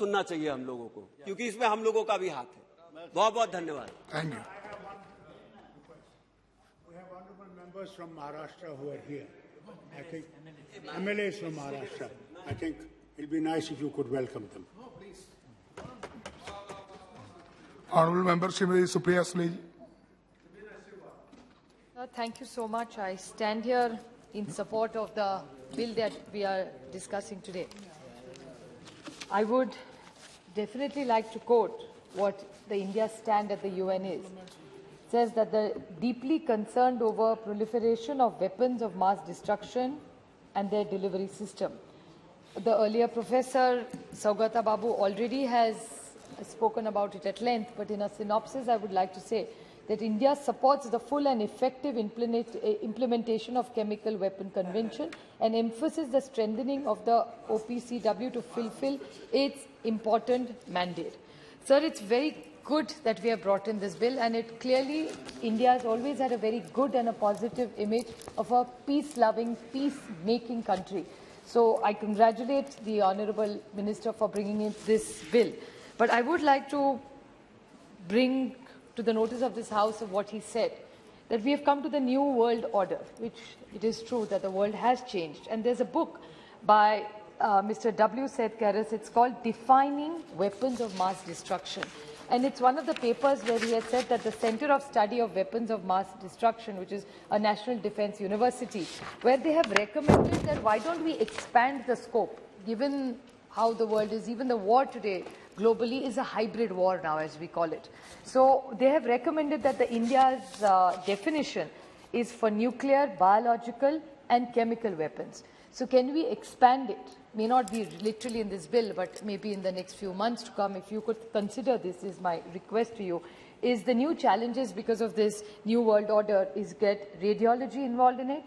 सुनना चाहिए हम लोगों को, क्योंकि इसमें हम लोगों का भी हाथ है। बहुत बहुत धन्यवाद। Thank you. We have honorable members from Maharashtra who are here. I think MLAs from Maharashtra. I think it'll be nice if you could welcome them. Honorable Member Srimati Supriya Sule. Thank you so much. I stand here in support of the bill that we are discussing today. I would definitely like to quote what the India stand at the UN is. It says that they're deeply concerned over proliferation of weapons of mass destruction and their delivery system. The earlier Professor Saugata Babu already has spoken about it at length, but in a synopsis I would like to say that India supports the full and effective implementation of Chemical Weapon Convention and emphasizes the strengthening of the OPCW to fulfill its important mandate. Sir, it's very good that we have brought in this bill, and it clearly, India has always had a very good and a positive image of a peace-loving, peace-making country. So I congratulate the Honourable Minister for bringing in this bill. But I would like to bring to the notice of this House of what he said, that we have come to the new world order, which it is true that the world has changed. And there's a book by Mr. W. Seth Karras. It's called Defining Weapons of Mass Destruction. And it's one of the papers where he has said that the Center of Study of Weapons of Mass Destruction, which is a national defense university, where they have recommended that why don't we expand the scope, given how the world is, even the war today globally is a hybrid war now, as we call it. So they have recommended that the India's definition is for nuclear, biological and chemical weapons. So can we expand it? May not be literally in this bill, but maybe in the next few months to come, if you could consider this, is my request to you, is the new challenges because of this new world order is get radiology involved in it,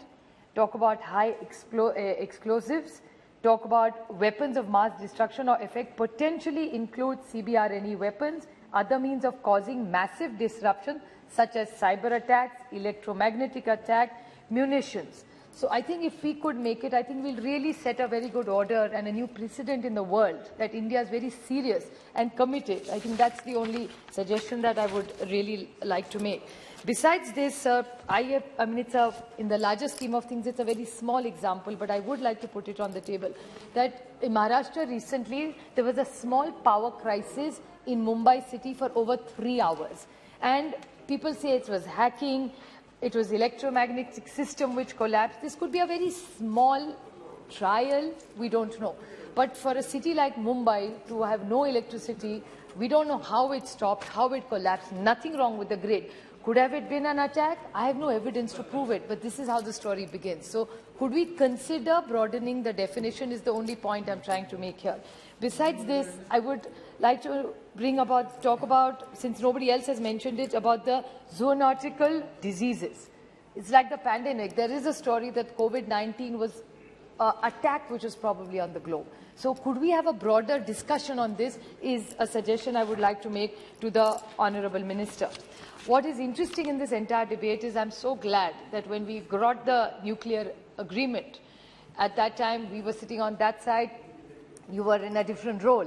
talk about high explosives, talk about weapons of mass destruction or effect, potentially include CBRNE weapons, other means of causing massive disruption such as cyber attacks, electromagnetic attack, munitions. So I think if we could make it, I think we'll really set a very good order and a new precedent in the world that India is very serious and committed. I think that's the only suggestion that I would really like to make. Besides this, I mean, it's in the larger scheme of things, it's a very small example, but I would like to put it on the table, that in Maharashtra recently, there was a small power crisis in Mumbai city for over 3 hours. And people say it was hacking, it was electromagnetic system which collapsed. This could be a very small trial, we don't know. But for a city like Mumbai to have no electricity, we don't know how it stopped, how it collapsed, nothing wrong with the grid. Could have it been an attack? I have no evidence to prove it, but this is how the story begins. So could we consider broadening the definition is the only point I'm trying to make here. Besides this, I would like to talk about, since nobody else has mentioned it, about the zoonotical diseases. It's like the pandemic. There is a story that COVID-19 was an attack which was probably on the globe. So could we have a broader discussion on this is a suggestion I would like to make to the Honourable Minister. What is interesting in this entire debate is I'm so glad that when we got the nuclear agreement, at that time we were sitting on that side, you were in a different role.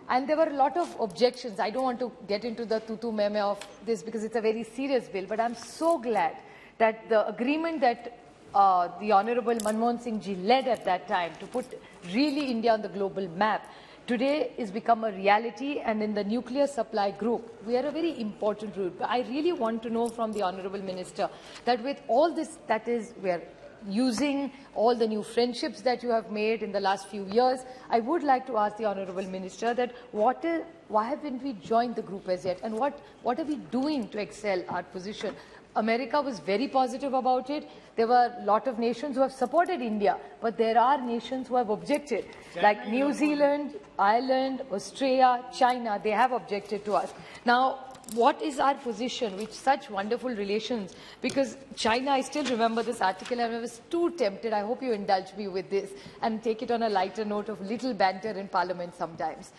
And there were a lot of objections. I don't want to get into the tutu meme of this because it's a very serious bill, but I'm so glad that the agreement that the Honourable Manmohan Singh ji led at that time to put really India on the global map today is become a reality, and in the nuclear supply group, we are a very important route. But I really want to know from the Honourable Minister that with all this, that is, we are using all the new friendships that you have made in the last few years, I would like to ask the Honourable Minister that why haven't we joined the group as yet, and what are we doing to excel our position? America was very positive about it. There were a lot of nations who have supported India, but there are nations who have objected, like New Zealand, Ireland, Australia, China. They have objected to us. Now, what is our position with such wonderful relations? Because China, I still remember this article and I was too tempted. I hope you indulge me with this and take it on a lighter note of little banter in Parliament sometimes.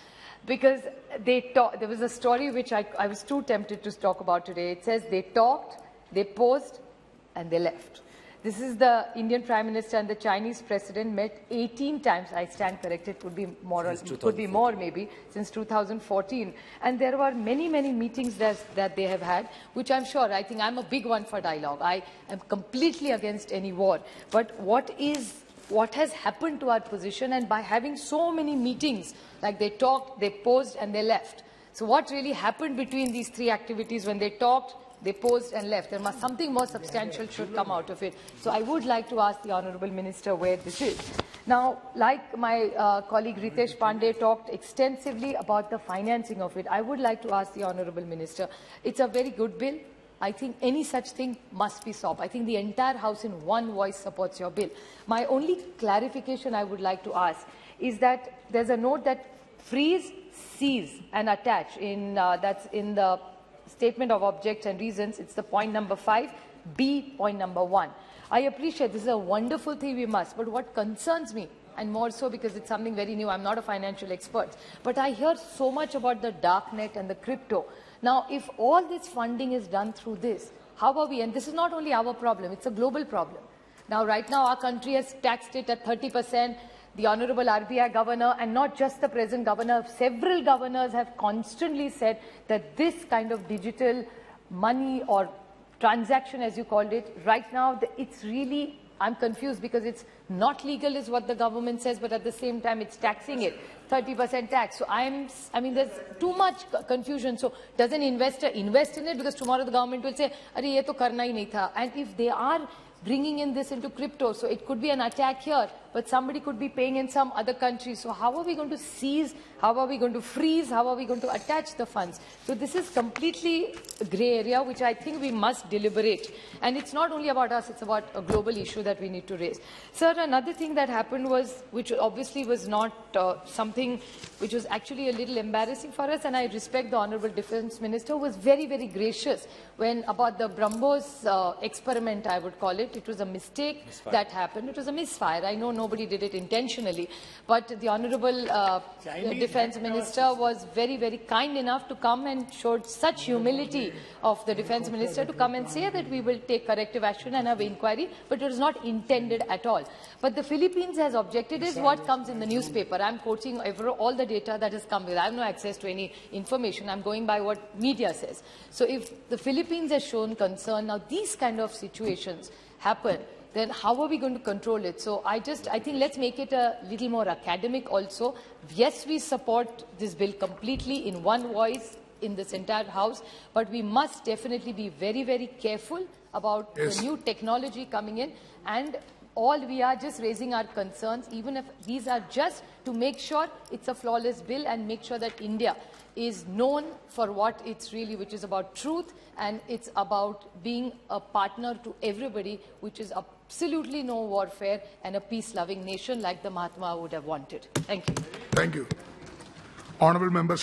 Because there was a story which I was too tempted to talk about today. It says they talked, they posed, and they left. This is the Indian Prime Minister and the Chinese President met 18 times. I stand corrected, could be more, could be more maybe, since 2014. And there were many, many meetings that they have had, which I'm sure, I think I'm a big one for dialogue. I am completely against any war. But what has happened to our position, and by having so many meetings, like they talked, they posed and they left. So what really happened between these three activities? When they talked, they posed and left. There must something more substantial should come out of it. So I would like to ask the Honourable Minister where this is. Now, like my colleague Ritesh Pandey talked extensively about the financing of it, I would like to ask the Honourable Minister, it's a very good bill. I think any such thing must be stopped. I think the entire House in one voice supports your bill. My only clarification I would like to ask is that there's a note that freeze, seize and attach that's in the Statement of Objects and Reasons. It's the point number 5, B point number 1. I appreciate this is a wonderful thing we must, but what concerns me, and more so because it's something very new, I'm not a financial expert, but I hear so much about the dark net and the crypto. Now, if all this funding is done through this, how are we? And this is not only our problem, it's a global problem. Now, right now, our country has taxed it at 30%. The Honourable RBI Governor, and not just the present Governor, several governors have constantly said that this kind of digital money or transaction, as you called it, right now, it's really, I'm confused because it's not legal is what the government says, but at the same time, it's taxing it, 30% tax. So I mean, there's too much confusion. So does an investor invest in it? Because tomorrow the government will say, "Arey, ye to karna hi nahi tha." And if they are bringing in this into crypto, so it could be an attack here, but somebody could be paying in some other country. So how are we going to seize? How are we going to freeze? How are we going to attach the funds? So this is completely a grey area, which I think we must deliberate. And it's not only about us, it's about a global issue that we need to raise. Sir, another thing that happened was, which obviously was not something which was actually a little embarrassing for us, and I respect the Honourable Defence Minister, who was very, very gracious when about the BrahMos experiment, I would call it. It was a mistake that happened. It was a misfire. I know nobody did it intentionally, but the Honourable Defence Minister was very, very kind enough to come and showed such humility of the Defence Minister to come and say that we will take corrective action and have inquiry, but it was not intended at all. But the Philippines has objected is what comes in the newspaper. I'm quoting all the data that has come with. I have no access to any information. I'm going by what media says. So if the Philippines has shown concern, now these kind of situations happen, then how are we going to control it? So I think let's make it a little more academic also. Yes, we support this bill completely in one voice in this entire House, but we must definitely be very, very careful about the new technology coming in, and all we are just raising our concerns, even if these are just to make sure it's a flawless bill and make sure that India is known for what it's really, which is about truth, and it's about being a partner to everybody, which is absolutely no warfare and a peace-loving nation like the Mahatma would have wanted. Thank you. Thank you. Honourable Member